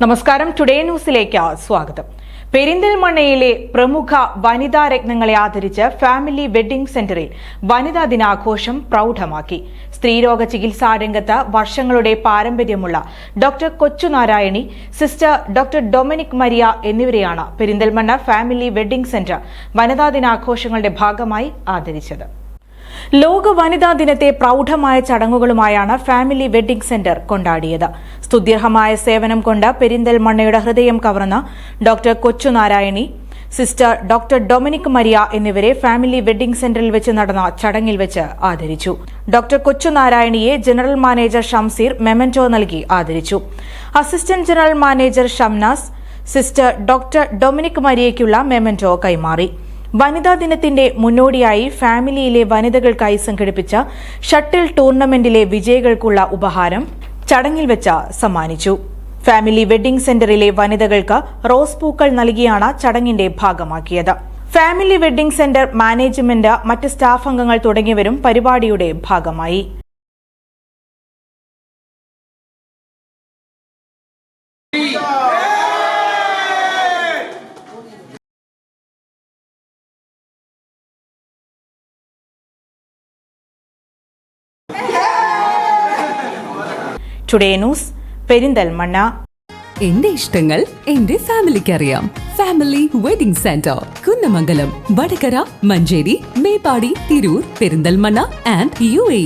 നമസ്കാരം. ടുഡേ ന്യൂസിലേക്ക് സ്വാഗതം. പെരിന്തൽമണ്ണയിലെ പ്രമുഖ വനിതാ രത്നങ്ങളെ ആദരിച്ച് ഫാമിലി വെഡ്ഡിംഗ് സെന്ററിൽ വനിതാ ദിനാഘോഷം പ്രൗഢമാക്കി. സ്ത്രീരോഗ ചികിത്സാ രംഗത്ത് വർഷങ്ങളുടെ പാരമ്പര്യമുള്ള doctor Kochunarayani, sister doctor Dominic Maria എന്നിവരെയാണ് പെരിന്തൽമണ്ണ ഫാമിലി വെഡ്ഡിംഗ് സെന്റർ വനിതാ ദിനാഘോഷങ്ങളുടെ ഭാഗമായി ആദരിച്ചത്. ലോക വനിതാ ദിനത്തെ പ്രൗഢമായ ചടങ്ങുകളുമായാണ് ഫാമിലി വെഡ്ഡിംഗ് സെന്റർ കൊണ്ടാടിയത്. സ്തുത്യർഹമായ സേവനം കൊണ്ട് പെരിന്തൽമണ്ണയുടെ ഹൃദയം കവർന്ന doctor Kochunarayani, sister doctor Dominic Maria എന്നിവരെ ഫാമിലി വെഡ്ഡിംഗ് സെന്ററിൽ വെച്ച് നടന്ന ചടങ്ങിൽ വെച്ച് ആദരിച്ചു. ഡോക്ടർ കൊച്ചുനാരായണിയെ ജനറൽ മാനേജർ ഷംസീർ മെമന്റോ നൽകി ആദരിച്ചു. Assistant general manager Shamnas sister doctor Dominic മരിയയ്ക്കുള്ള മെമന്റോ കൈമാറി. വനിതാ ദിനത്തിന്റെ മുന്നോടിയായി ഫാമിലിയിലെ വനിതകൾക്കായി സംഘടിപ്പിച്ച ഷട്ടിൽ ടൂർണമെന്റിലെ വിജയികൾക്കുള്ള ഉപഹാരം ചടങ്ങിൽ വെച്ച് സമ്മാനിച്ചു. ഫാമിലി വെഡ്ഡിംഗ് സെന്ററിലെ വനിതകൾക്ക് റോസ് പൂക്കൾ നൽകിയാണ് ചടങ്ങിന്റെ ഭാഗമാക്കിയത്. ഫാമിലി വെഡ്ഡിംഗ് സെന്റർ മാനേജ്മെന്റ്, മറ്റ് സ്റ്റാഫ് അംഗങ്ങൾ തുടങ്ങിയവരും പരിപാടിയുടെ ഭാഗമായി. Today news, Perinthalmanna. എന്റെ ഇഷ്ടങ്ങൾ എന്റെ ഫാമിലിക്ക് അറിയാം. Family wedding centre, Kunnamangalam, Vadakara, Manjeri, Meppadi, Tirur, Perinthalmanna and UAE.